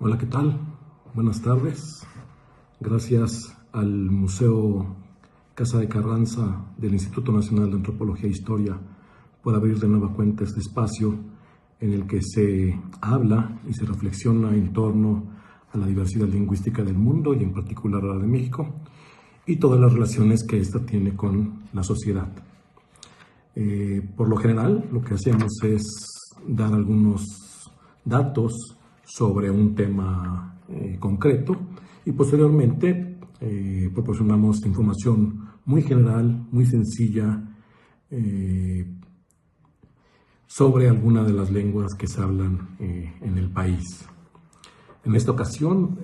Hola, ¿qué tal? Buenas tardes. Gracias al Museo Casa de Carranza del Instituto Nacional de Antropología e Historia por abrir de nueva cuenta este espacio en el que se habla y se reflexiona en torno a la diversidad lingüística del mundo y en particular a la de México y todas las relaciones que ésta tiene con la sociedad. Por lo general, lo que hacemos es dar algunos datos sobre un tema concreto y posteriormente proporcionamos información muy general, muy sencilla sobre alguna de las lenguas que se hablan en el país. En esta ocasión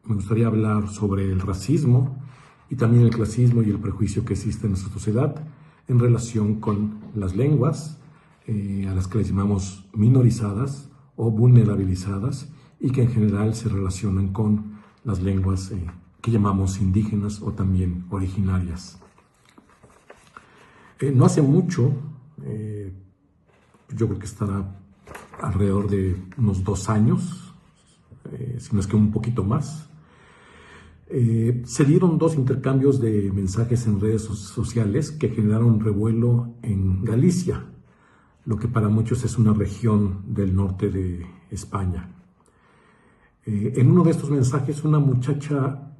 me gustaría hablar sobre el racismo y también el clasismo y el prejuicio que existe en nuestra sociedad en relación con las lenguas a las que les llamamos minorizadas o vulnerabilizadas y que en general se relacionan con las lenguas que llamamos indígenas o también originarias. No hace mucho, yo creo que estará alrededor de unos 2 años, si no es que un poquito más, se dieron 2 intercambios de mensajes en redes sociales que generaron revuelo en Galicia, lo que para muchos es una región del norte de España. En uno de estos mensajes una muchacha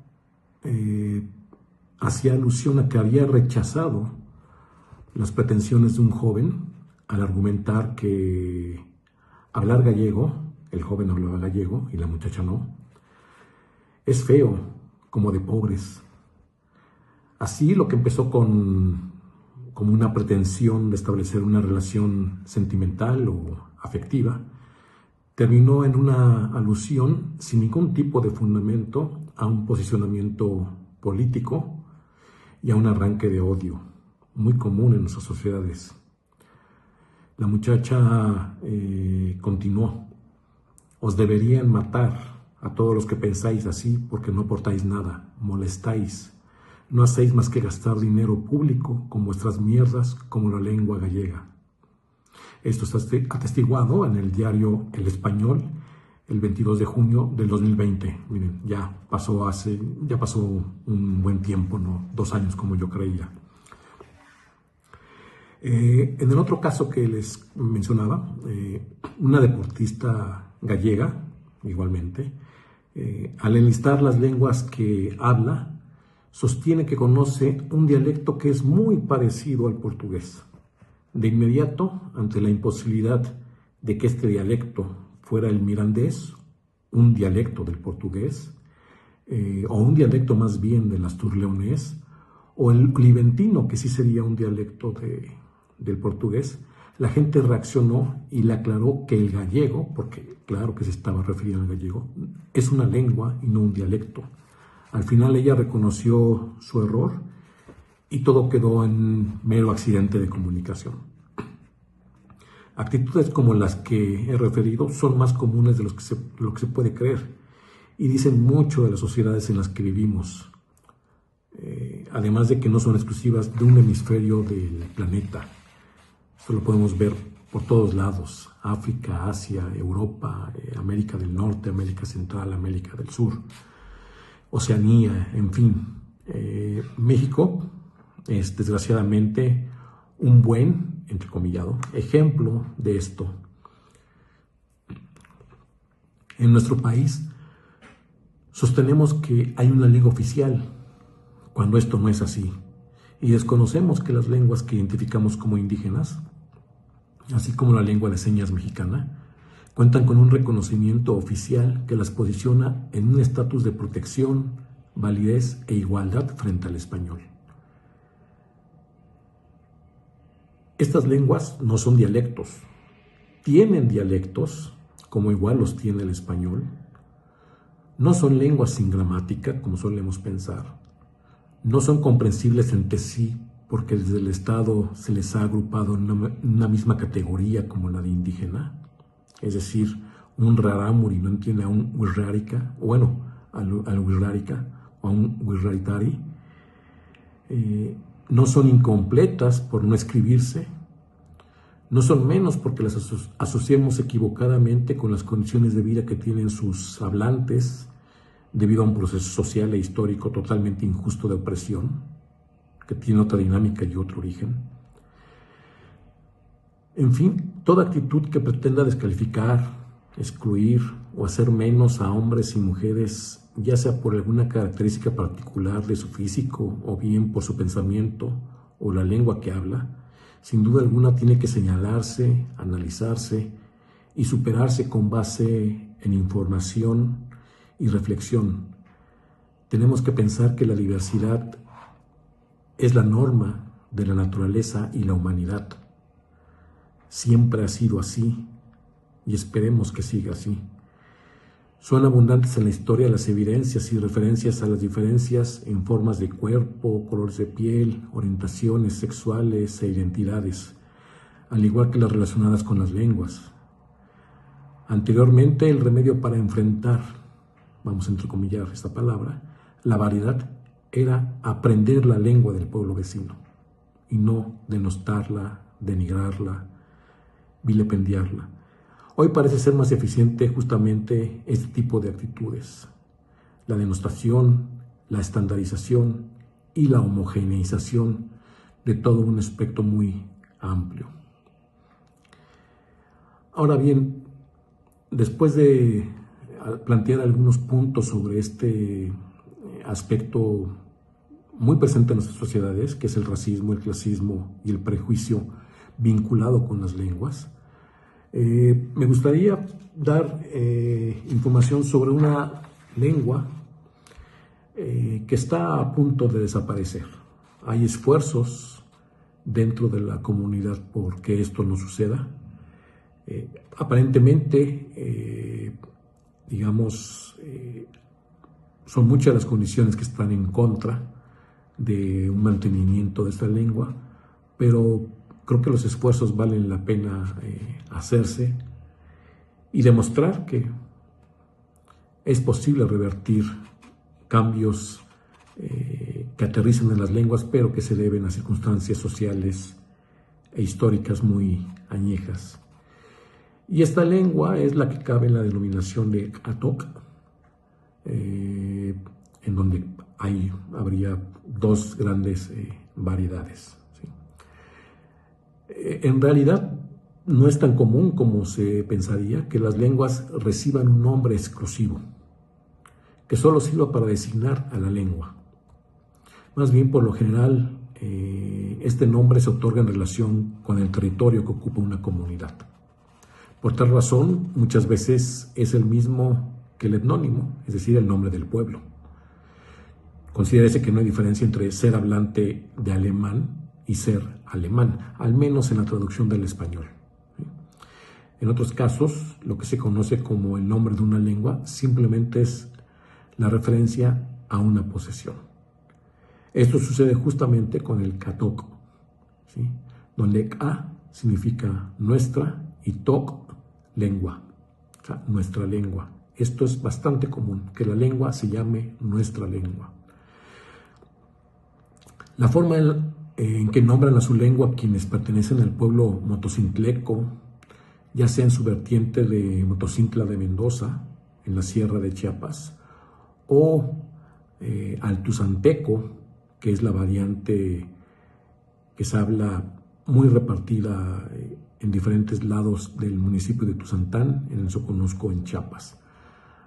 hacía alusión a que había rechazado las pretensiones de un joven al argumentar que hablar gallego, el joven hablaba gallego y la muchacha no, es feo, como de pobres. Así, lo que empezó como una pretensión de establecer una relación sentimental o afectiva, terminó en una alusión sin ningún tipo de fundamento a un posicionamiento político y a un arranque de odio, muy común en nuestras sociedades. La muchacha continuó: os deberían matar a todos los que pensáis así, porque no aportáis nada, molestáis, no hacéis más que gastar dinero público con vuestras mierdas como la lengua gallega. Esto está atestiguado en el diario El Español el 22 de junio del 2020. Miren, ya pasó un buen tiempo, ¿no? 2 años como yo creía. En el otro caso que les mencionaba, una deportista gallega, igualmente, al enlistar las lenguas que habla, sostiene que conoce un dialecto que es muy parecido al portugués. De inmediato, ante la imposibilidad de que este dialecto fuera el mirandés, un dialecto del portugués, o un dialecto más bien del asturleonés, o el cliventino, que sí sería un dialecto del portugués, la gente reaccionó y le aclaró que el gallego, porque claro que se estaba refiriendo al gallego, es una lengua y no un dialecto. Al final ella reconoció su error y todo quedó en mero accidente de comunicación. Actitudes como las que he referido son más comunes de lo que se puede creer y dicen mucho de las sociedades en las que vivimos, además de que no son exclusivas de un hemisferio del planeta. Esto lo podemos ver por todos lados: África, Asia, Europa, América del Norte, América Central, América del Sur, Oceanía, en fin. México es desgraciadamente un buen, entrecomillado, ejemplo de esto. En nuestro país sostenemos que hay una lengua oficial, cuando esto no es así, y desconocemos que las lenguas que identificamos como indígenas, así como la lengua de señas mexicana, cuentan con un reconocimiento oficial que las posiciona en un estatus de protección, validez e igualdad frente al español. Estas lenguas no son dialectos, tienen dialectos, como igual los tiene el español. No son lenguas sin gramática, como solemos pensar. No son comprensibles entre sí, porque desde el Estado se les ha agrupado en una misma categoría como la de indígena. Es decir, un rarámuri no entiende a un wixárika, al wixárika o a un wixáritari. No son incompletas por no escribirse, No son menos porque las asociamos equivocadamente con las condiciones de vida que tienen sus hablantes debido a un proceso social e histórico totalmente injusto de opresión, que tiene otra dinámica y otro origen. En fin, toda actitud que pretenda descalificar, excluir o hacer menos a hombres y mujeres, ya sea por alguna característica particular de su físico o bien por su pensamiento o la lengua que habla, sin duda alguna tiene que señalarse, analizarse y superarse con base en información y reflexión. Tenemos que pensar que la diversidad es la norma de la naturaleza y la humanidad. Siempre ha sido así y esperemos que siga así. Son abundantes en la historia las evidencias y referencias a las diferencias en formas de cuerpo, colores de piel, orientaciones sexuales e identidades, al igual que las relacionadas con las lenguas. Anteriormente, el remedio para enfrentar, vamos a entrecomillar esta palabra, la variedad era aprender la lengua del pueblo vecino y no denostarla, denigrarla, vilipendiarla. Hoy parece ser más eficiente justamente este tipo de actitudes, la denostación, la estandarización y la homogeneización de todo un espectro muy amplio. Ahora bien, después de plantear algunos puntos sobre este aspecto muy presente en nuestras sociedades, que es el racismo, el clasismo y el prejuicio vinculado con las lenguas, me gustaría dar información sobre una lengua que está a punto de desaparecer. Hay esfuerzos dentro de la comunidad por que esto no suceda. Aparentemente, son muchas las condiciones que están en contra de un mantenimiento de esta lengua, pero creo que los esfuerzos valen la pena hacerse y demostrar que es posible revertir cambios que aterrizan en las lenguas, pero que se deben a circunstancias sociales e históricas muy añejas. Y esta lengua es la que cabe en la denominación de Atok, en donde habría dos grandes variedades. ¿Sí? En realidad, no es tan común como se pensaría que las lenguas reciban un nombre exclusivo, que solo sirva para designar a la lengua. Más bien, por lo general, este nombre se otorga en relación con el territorio que ocupa una comunidad. Por tal razón, muchas veces es el mismo que el etnónimo, es decir, el nombre del pueblo. Considérese que no hay diferencia entre ser hablante de alemán y ser alemán, al menos en la traducción del español. En otros casos, lo que se conoce como el nombre de una lengua simplemente es la referencia a una posesión. Esto sucede justamente con el Katok, ¿sí? Donde Ka significa nuestra y Tok, lengua, o sea, nuestra lengua. Esto es bastante común, que la lengua se llame nuestra lengua. La forma en que nombran a su lengua quienes pertenecen al pueblo motocintleco, ya sea en su vertiente de Motocintla de Mendoza, en la sierra de Chiapas, o al Tuzanteco, que es la variante que se habla muy repartida en diferentes lados del municipio de Tuzantán, en el Soconusco, en Chiapas.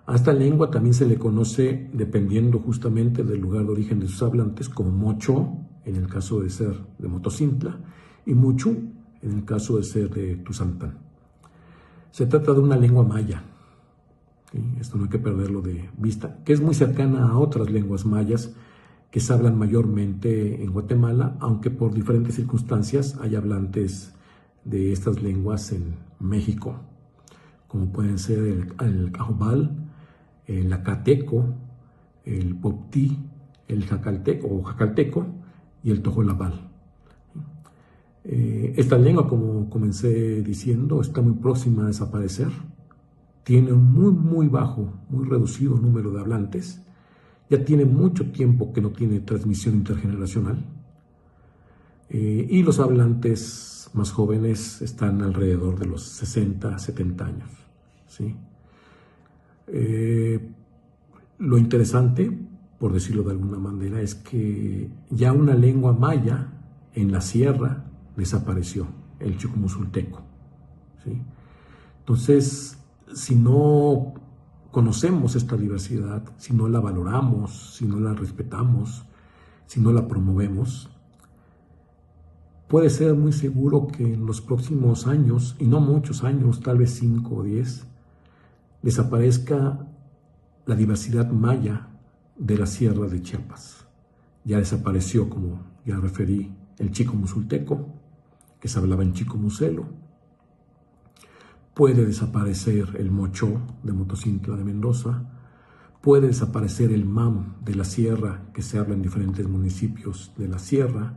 A esta lengua también se le conoce, dependiendo justamente del lugar de origen de sus hablantes, como Mocho, en el caso de ser de Motocintla, y Muchu, en el caso de ser de Tuzantán. Se trata de una lengua maya, ¿sí? Esto no hay que perderlo de vista, que es muy cercana a otras lenguas mayas que se hablan mayormente en Guatemala, aunque por diferentes circunstancias hay hablantes de estas lenguas en México, como pueden ser el Cajobal, el Acateco, el Poptí, el Jacalteco y el Tojolabal. Esta lengua, como comencé diciendo, está muy próxima a desaparecer. Tiene un muy bajo, muy reducido número de hablantes. Ya tiene mucho tiempo que no tiene transmisión intergeneracional. Y los hablantes más jóvenes están alrededor de los 60, 70 años. ¿Sí? Lo interesante, por decirlo de alguna manera, es que ya una lengua maya en la sierra desapareció, el chucumuzulteco. ¿Sí? Entonces, si no conocemos esta diversidad, si no la valoramos, si no la respetamos, si no la promovemos, puede ser muy seguro que en los próximos años, y no muchos años, tal vez 5 o 10, desaparezca la diversidad maya de la sierra de Chiapas. Ya desapareció, como ya referí, el chico musulteco, que se hablaba en chico muselo. Puede desaparecer el mochó de Motocintla de Mendoza. Puede desaparecer el mam de la sierra, que se habla en diferentes municipios de la sierra.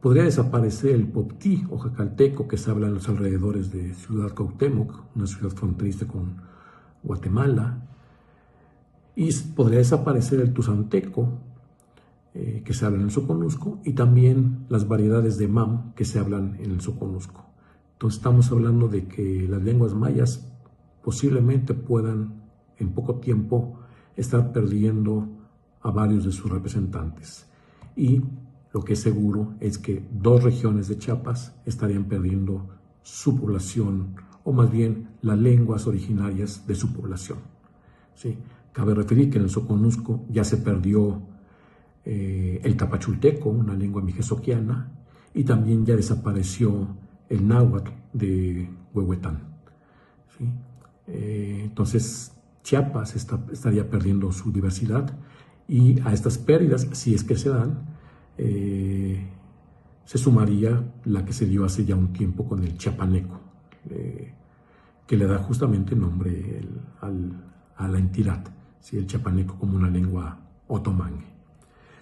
Podría desaparecer el poptí o jacalteco, que se habla en los alrededores de Ciudad Cuauhtémoc, una ciudad fronteriza con Guatemala. Y podría desaparecer el tuzanteco, que se habla en el Soconusco, y también las variedades de mam que se hablan en el Soconusco. Entonces estamos hablando de que las lenguas mayas posiblemente puedan en poco tiempo estar perdiendo a varios de sus representantes. Y lo que es seguro es que 2 regiones de Chiapas estarían perdiendo su población, o más bien las lenguas originarias de su población. ¿Sí? Cabe referir que en el Soconusco ya se perdió el tapachulteco, una lengua mijezoquiana, y también ya desapareció el náhuatl de Huehuetán. ¿Sí? Entonces, Chiapas estaría perdiendo su diversidad, y a estas pérdidas, si es que se dan, se sumaría la que se dio hace ya un tiempo con el chiapaneco, que le da justamente nombre a la entidad, ¿sí? El chiapaneco como una lengua otomangue.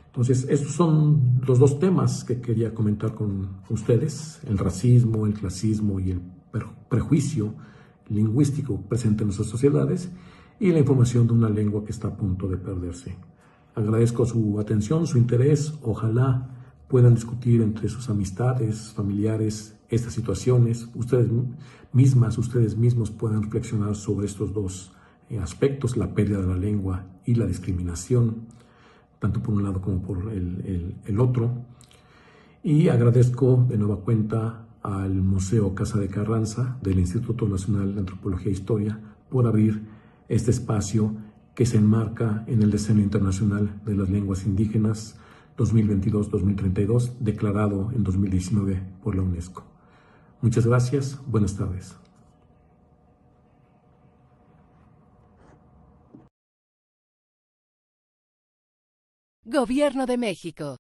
Entonces, estos son los 2 temas que quería comentar con ustedes: el racismo, el clasismo y el prejuicio lingüístico presente en nuestras sociedades, y la información de una lengua que está a punto de perderse. Agradezco su atención, su interés. Ojalá puedan discutir entre sus amistades, familiares, estas situaciones. Ustedes mismos puedan reflexionar sobre estos 2 aspectos: la pérdida de la lengua y la discriminación, tanto por un lado como por el otro. Y agradezco de nueva cuenta al Museo Casa de Carranza del Instituto Nacional de Antropología e Historia por abrir este espacio que se enmarca en el Decenio Internacional de las Lenguas Indígenas 2022-2032, declarado en 2019 por la UNESCO. Muchas gracias, buenas tardes. Gobierno de México.